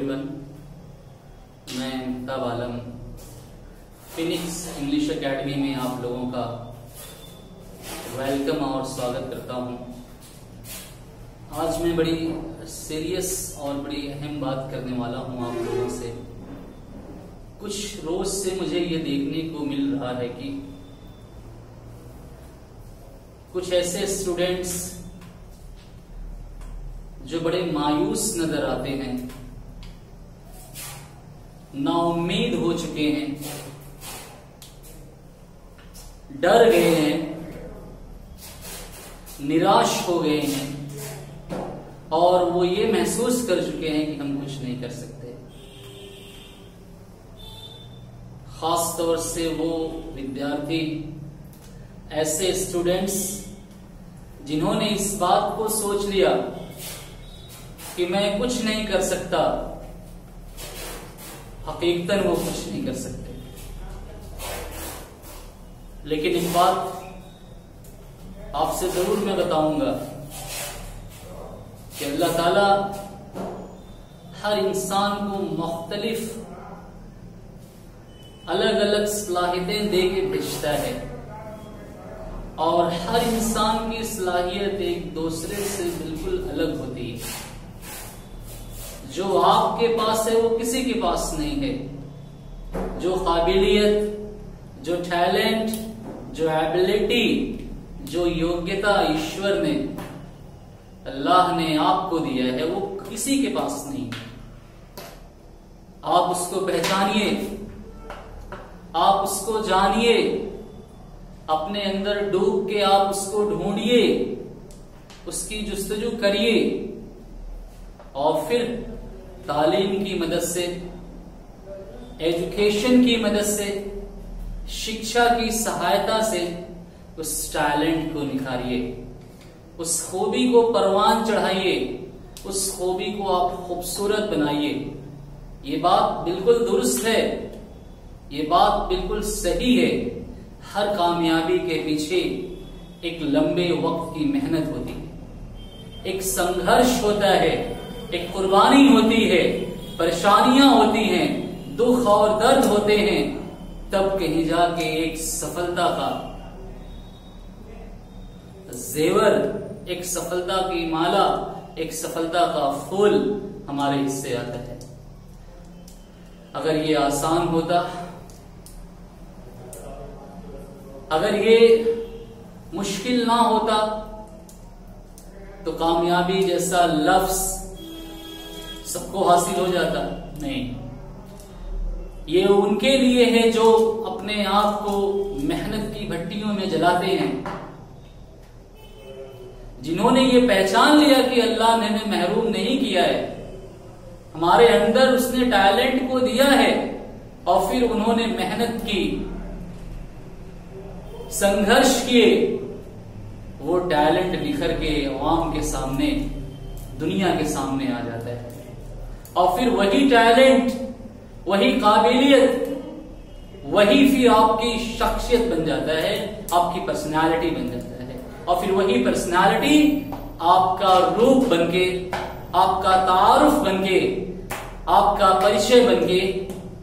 Everyone, मैं मुफ्ताब आलम Phoenix English academy में आप लोगों का वेलकम और स्वागत करता हूं। आज मैं बड़ी सीरियस और बड़ी अहम बात करने वाला हूं आप लोगों से। कुछ रोज से मुझे ये देखने को मिल रहा है कि कुछ ऐसे स्टूडेंट्स जो बड़े मायूस नजर आते हैं, नाउम्मीद हो चुके हैं, डर गए हैं, निराश हो गए हैं और वो ये महसूस कर चुके हैं कि हम कुछ नहीं कर सकते। खास तौर से वो विद्यार्थी, ऐसे स्टूडेंट्स जिन्होंने इस बात को सोच लिया कि मैं कुछ नहीं कर सकता, हकीकतन वो कुछ नहीं कर सकते। लेकिन एक बात आपसे जरूर मैं बताऊंगा कि अल्लाह ताला हर इंसान को मुख्तलिफ अलग अलग सलाहियतें दे के भेजता है और हर इंसान की सलाहियत एक दूसरे से बिल्कुल अलग होती है। जो आपके पास है वो किसी के पास नहीं है। जो काबिलियत, जो टैलेंट, जो एबिलिटी, जो योग्यता ईश्वर ने, अल्लाह ने आपको दिया है, वो किसी के पास नहीं है। आप उसको पहचानिए, आप उसको जानिए, अपने अंदर डूब के आप उसको ढूंढिए, उसकी जुस्तजू करिए और फिर तालीम की मदद से, एजुकेशन की मदद से, शिक्षा की सहायता से उस टैलेंट को निखारिए, उस खूबी को परवान चढ़ाइए, उस खूबी को आप खूबसूरत बनाइए। ये बात बिल्कुल दुरुस्त है, ये बात बिल्कुल सही है। हर कामयाबी के पीछे एक लंबे वक्त की मेहनत होती है, एक संघर्ष होता है, एक कुर्बानी होती है, परेशानियां होती हैं, दुख और दर्द होते हैं, तब कहीं जाके एक सफलता का जेवर, एक सफलता की माला, एक सफलता का फूल हमारे हिस्से आता है। अगर ये आसान होता, अगर ये मुश्किल ना होता तो कामयाबी जैसा लफ्ज सबको हासिल हो जाता। नहीं, ये उनके लिए है जो अपने आप को मेहनत की भट्टियों में जलाते हैं, जिन्होंने ये पहचान लिया कि अल्लाह ने हमें महरूम नहीं किया है, हमारे अंदर उसने टैलेंट को दिया है और फिर उन्होंने मेहनत की, संघर्ष किए, वो टैलेंट निखर के अवाम के सामने, दुनिया के सामने आ जाता है और फिर वही टैलेंट, वही काबिलियत, वही फिर आपकी शख्सियत बन जाता है, आपकी पर्सनालिटी बन जाता है और फिर वही पर्सनालिटी आपका रूप बनके, आपका तारुफ बनके, आपका परिचय बनके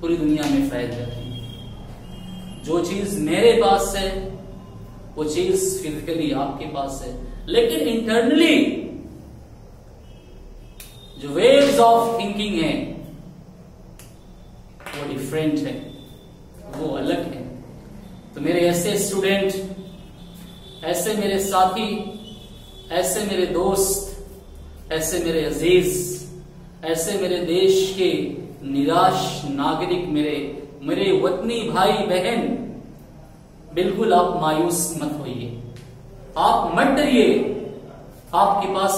पूरी दुनिया में फैल जाती है। जो चीज मेरे पास है वो चीज फिजिकली आपके पास है, लेकिन इंटरनली जो वेव्स ऑफ थिंकिंग है वो डिफरेंट है, वो अलग है। तो मेरे ऐसे स्टूडेंट, ऐसे मेरे साथी, ऐसे मेरे दोस्त, ऐसे मेरे अजीज, ऐसे मेरे देश के निराश नागरिक, मेरे वतनी भाई बहन, बिल्कुल आप मायूस मत होइए, आप मत डरिए। आपके पास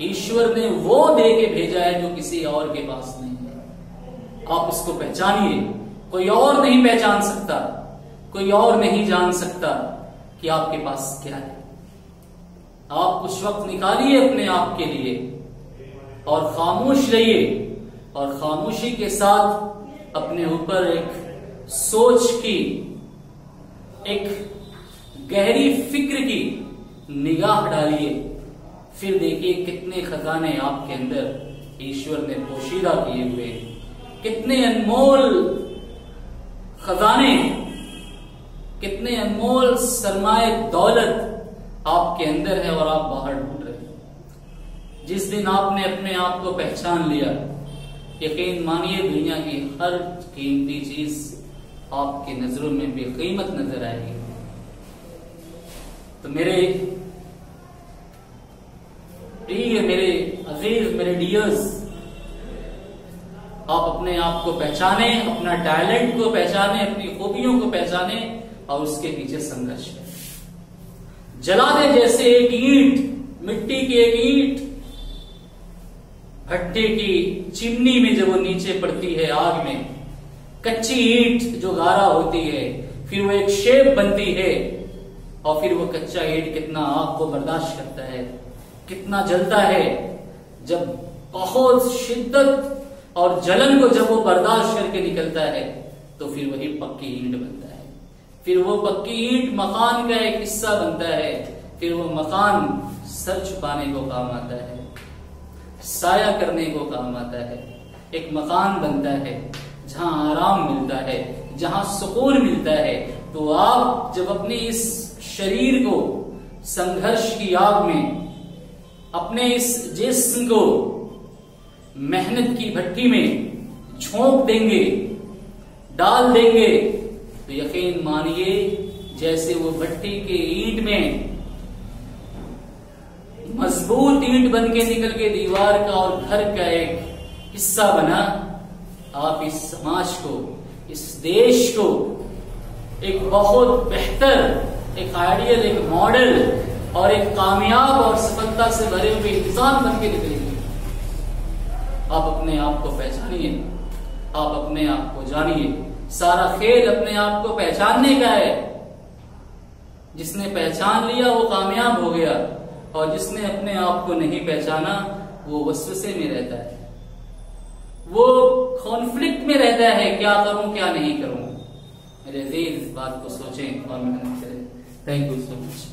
ईश्वर ने वो दे के भेजा है जो किसी और के पास नहीं है। आप उसको पहचानिए, कोई और नहीं पहचान सकता, कोई और नहीं जान सकता कि आपके पास क्या है। आप कुछ वक्त निकालिए अपने आप के लिए और खामोश रहिए और खामोशी के साथ अपने ऊपर एक सोच की, एक गहरी फिक्र की निगाह डालिए। फिर देखिए कितने खजाने आपके अंदर ईश्वर ने पोशीदा किए हुए कितने अनमोल खजाने, कितने अनमोल सरमाए दौलत आपके अंदर है और आप बाहर ढूंढ रहे हैं। जिस दिन आपने अपने आप को पहचान लिया, यकीन मानिए दुनिया की हर कीमती चीज आपकी नजरों में बेकीमत नजर आएगी। तो मेरे प्रिय, मेरे अजीज, मेरे डियर्स, आप अपने आप को पहचाने, अपना टैलेंट को पहचाने, अपनी खूबियों को पहचाने और उसके पीछे संघर्ष करें। जला दे जैसे एक ईंट, मिट्टी की एक ईंट भट्टे की चिमनी में जब वो नीचे पड़ती है आग में, कच्ची ईंट जो गारा होती है, फिर वो एक शेप बनती है और फिर वो कच्चा ईंट कितना आग को बर्दाश्त करता है, कितना जलता है। जब बहुत शिद्दत और जलन को जब वो बर्दाश्त करके निकलता है तो फिर वही पक्की ईंट बनता है। फिर वो पक्की ईंट मकान का एक हिस्सा बनता है। फिर वो मकान सर छुपाने को काम आता है, साया करने को काम आता है। एक मकान बनता है जहां आराम मिलता है, जहां सुकून मिलता है। तो आप जब अपने इस शरीर को संघर्ष की आग में, अपने इस जिस्म को मेहनत की भट्टी में झोंक देंगे, डाल देंगे, तो यकीन मानिए जैसे वो भट्टी के ईंट में मजबूत ईंट बन के निकल के दीवार का और घर का एक हिस्सा बना, आप इस समाज को, इस देश को एक बहुत बेहतर, एक आइडियल, एक मॉडल और एक कामयाब और सफलता से भरे हुए इंसान बन के निकलेंगे। आप अपने आप को पहचानिए, आप अपने आप को जानिए। सारा खेल अपने आप को पहचानने का है। जिसने पहचान लिया वो कामयाब हो गया, और जिसने अपने आप को नहीं पहचाना वो वसवसे में रहता है, वो कॉन्फ्लिक्ट में रहता है, क्या करूं क्या नहीं करूं। मेरे अजीज, इस बात को सोचें और मेहनत करें। Thank you so much.